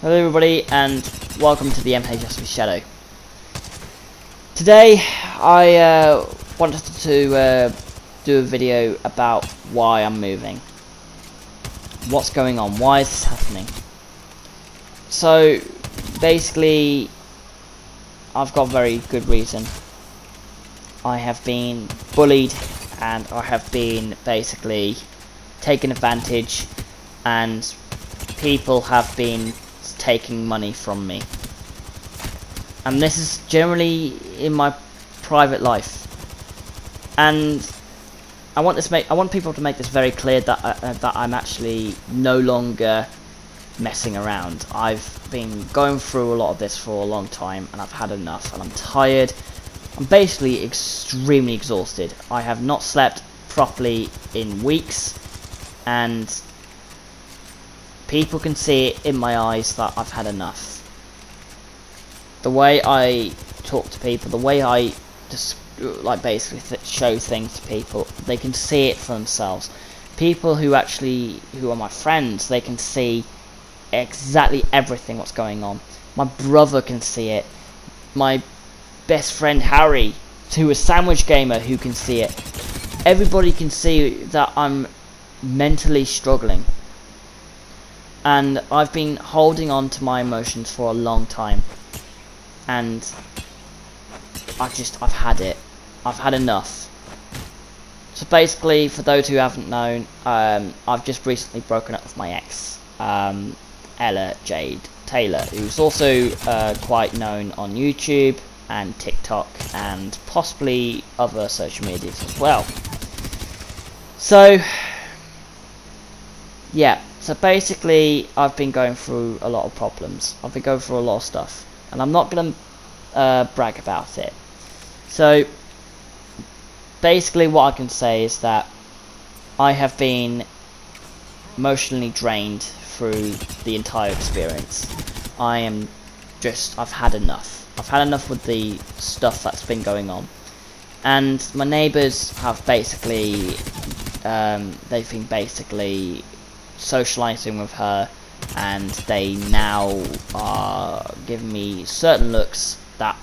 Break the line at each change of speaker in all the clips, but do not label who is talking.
Hello everybody and welcome to the MHSV Shadow. Today I wanted to do a video about why I'm moving. What's going on? Why is this happening? So basically I've got very good reason. I have been bullied and I have been basically taken advantage, and people have been taking money from me, and this is generally in my private life. And I want people to make this very clear that I'm actually no longer messing around. I've been going through a lot of this for a long time, and I've had enough, and I'm tired. I'm basically extremely exhausted. I have not slept properly in weeks, and people can see it in my eyes that I've had enough. The way I talk to people, the way I just basically show things to people, they can see it for themselves. People who are my friends, they can see exactly everything what's going on. My brother can see it. My best friend Harry, who is Sandwich Gamer, who can see it. Everybody can see that I'm mentally struggling. And I've been holding on to my emotions for a long time, and I've had it. I've had enough. So basically, for those who haven't known, I've just recently broken up with my ex, Ella Jade Taylor, who's also quite known on YouTube and TikTok and possibly other social medias as well. So yeah. So basically, I've been going through a lot of problems. I've been going through a lot of stuff, and I'm not going to brag about it. So basically, what I can say is that I have been emotionally drained through the entire experience. I've had enough. I've had enough with the stuff that's been going on, and my neighbours have basically, they've been basically socializing with her, and they now are giving me certain looks that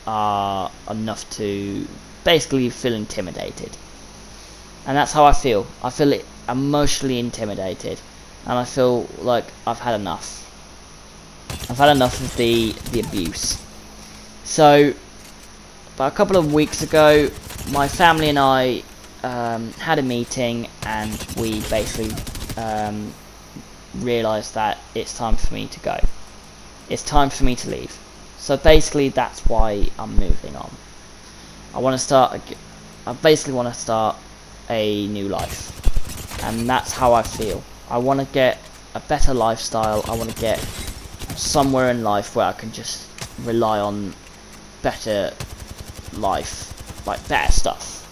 are enough to basically feel intimidated. And that's how I feel. I feel emotionally intimidated, and I feel like I've had enough. I've had enough of the abuse. So about a couple of weeks ago, my family and I had a meeting, and we basically realised that it's time for me to go. It's time for me to leave. So basically, that's why I'm moving on. I basically want to start a new life, and that's how I feel. I want to get a better lifestyle. I want to get somewhere in life where I can just rely on better life, like better stuff.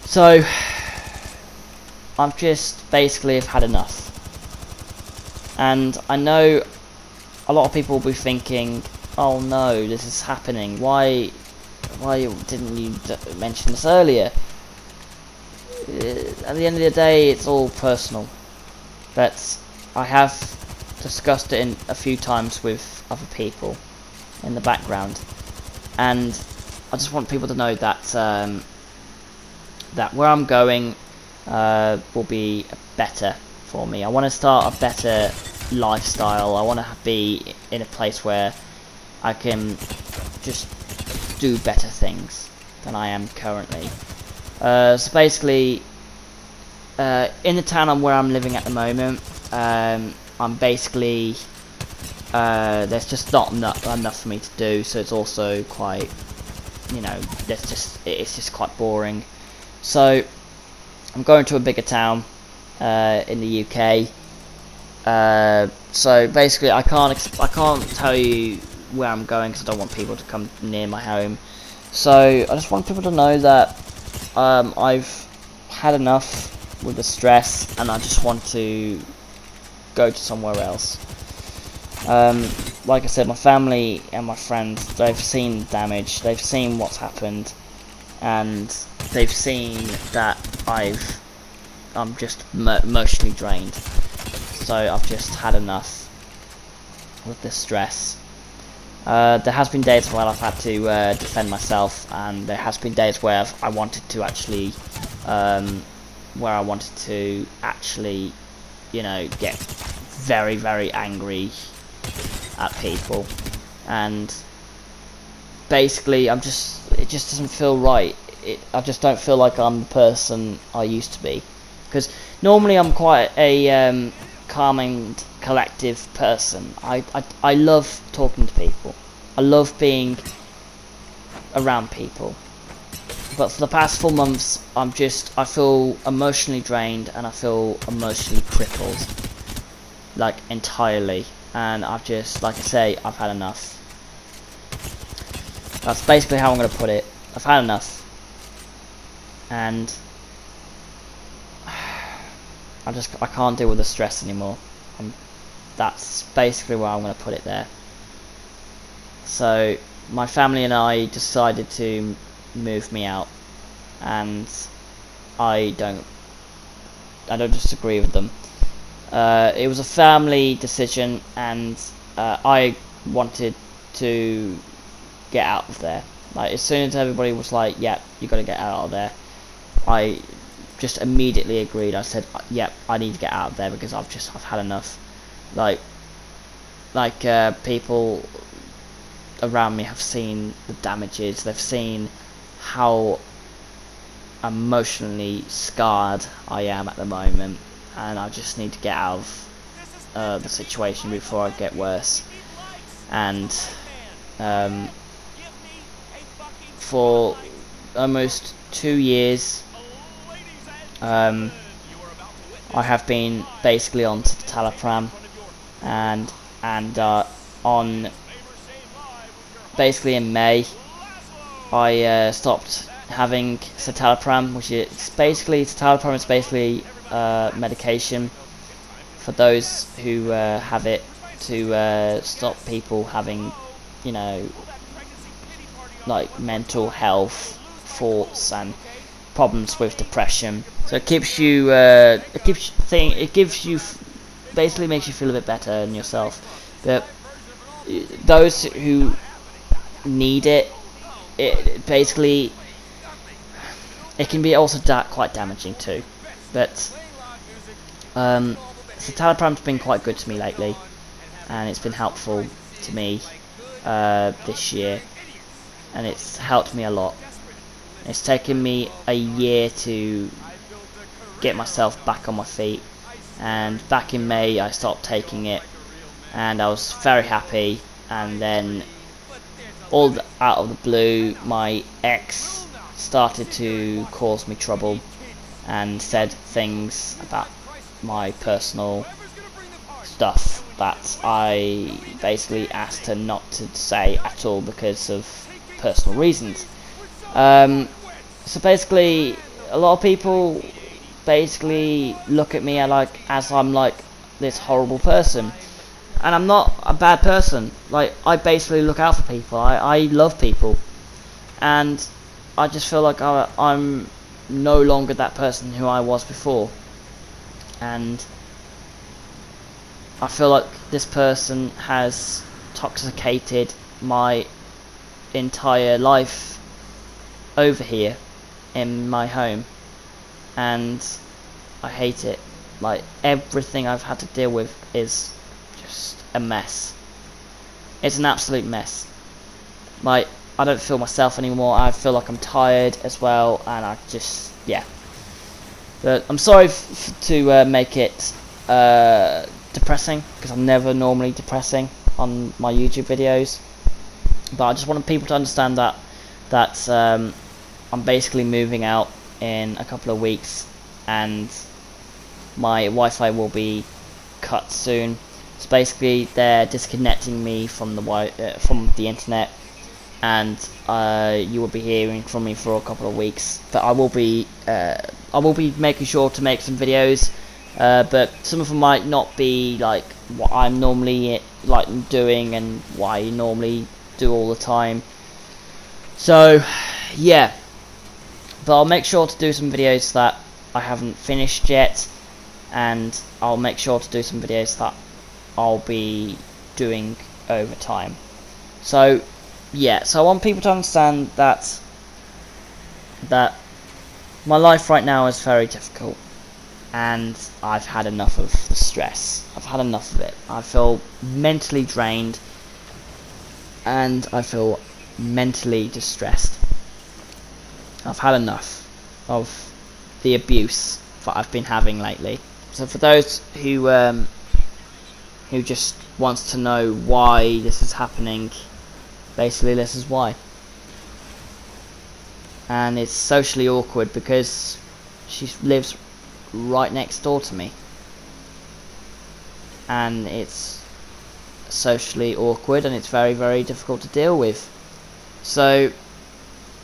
So I've just basically have had enough, and I know a lot of people will be thinking, oh no, this is happening, why didn't you mention this earlier? At the end of the day, it's all personal, but I have discussed it a few times with other people in the background, and I just want people to know that that where I'm going will be better for me. I want to start a better lifestyle. I want to be in a place where I can just do better things than I am currently. So basically, in the town where I'm living at the moment, I'm basically there's just not enough for me to do. So it's also quite, it's just quite boring. So I'm going to a bigger town in the UK. So basically, I can't tell you where I'm going because I don't want people to come near my home. So I just want people to know that I've had enough with the stress, and I just want to go to somewhere else. Like I said, my family and my friends, they've seen damage, they've seen what's happened, and they've seen that I'm just emotionally drained. so I've just had enough with the stress. There has been days where I've had to defend myself, and there has been days where I wanted to actually, you know, get very, very angry at people, and basically it just doesn't feel right. I just don't feel like I'm the person I used to be, because normally I'm quite a calm and collective person. I love talking to people. I love being around people. But for the past 4 months, I feel emotionally drained, and I feel emotionally crippled, like entirely. And I've just, like I say, I've had enough. That's basically how I'm going to put it. I've had enough. And I can't deal with the stress anymore. That's basically where I'm going to put it there. So my family and I decided to move me out, and I don't disagree with them. It was a family decision, and I wanted to get out of there. Like, as soon as everybody was like, "Yep, you got to get out of there," I just immediately agreed. I said, "Yep, I need to get out of there because I've had enough." Like people around me have seen the damages. They've seen how emotionally scarred I am at the moment, and I just need to get out of the situation before I get worse. And for almost 2 years, I have been basically on citalopram, and on basically in May I stopped having citalopram, which is basically medication for those who have it to stop people having, you know, like mental health thoughts and problems with depression. So it gives you basically makes you feel a bit better in yourself. But those who need it, basically it can be also quite damaging too. But citalopram's been quite good to me lately, and it's been helpful to me this year, and it's helped me a lot. It's taken me a year to get myself back on my feet, and back in May I stopped taking it, and I was very happy. And then out of the blue, my ex started to cause me trouble and said things about my personal stuff that I basically asked her not to say at all because of personal reasons. So basically, a lot of people basically look at me as I'm like this horrible person, and I'm not a bad person. Like, I basically look out for people. I love people, and I just feel like I'm no longer that person who I was before, and I feel like this person has toxicated my entire life over here in my home, and I hate it. Like, everything I've had to deal with is just a mess. It's an absolute mess. Like, I don't feel myself anymore. I feel like I'm tired as well, and I just, yeah. But I'm sorry to make it depressing, because I'm never normally depressing on my YouTube videos. But I just wanted people to understand that I'm basically moving out in a couple of weeks, and my Wi-Fi will be cut soon. So basically, they're disconnecting me from the internet, and you will be hearing from me for a couple of weeks. But I will be making sure to make some videos, but some of them might not be like what I'm normally doing and what I normally do all the time. So yeah, but I'll make sure to do some videos that I haven't finished yet, and I'll make sure to do some videos that I'll be doing over time. So yeah, so I want people to understand that my life right now is very difficult, and I've had enough of the stress. I've had enough of it. I feel mentally drained, and I feel mentally distressed. I've had enough of the abuse that I've been having lately. So for those who just wants to know why this is happening, basically this is why. And it's socially awkward because she lives right next door to me, and it's socially awkward, and it's very, very difficult to deal with. So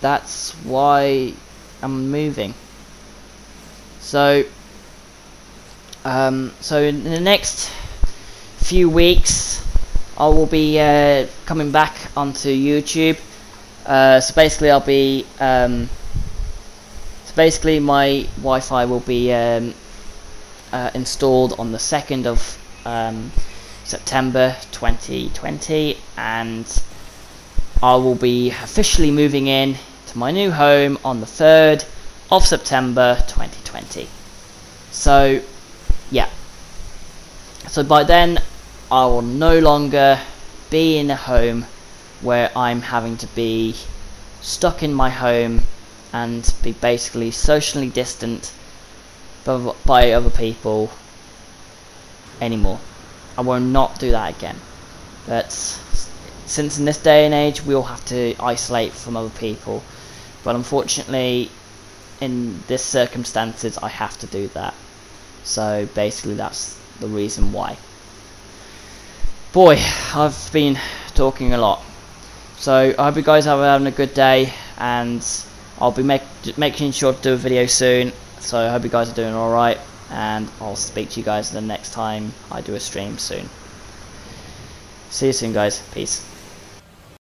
that's why I'm moving. So so in the next few weeks I will be coming back onto YouTube. So basically I'll be so basically my Wi-Fi will be installed on the 2nd of September 2020, and I will be officially moving in to my new home on the 3rd of September 2020. So yeah, so by then I will no longer be in a home where I'm having to be stuck in my home and be basically socially distant by other people anymore. I will not do that again. But since in this day and age we all have to isolate from other people, but unfortunately in this circumstances I have to do that. So basically that's the reason why. Boy, I've been talking a lot. So I hope you guys are having a good day, and I'll be making sure to do a video soon. So I hope you guys are doing alright, and I'll speak to you guys the next time I do a stream soon. See you soon, guys. Peace.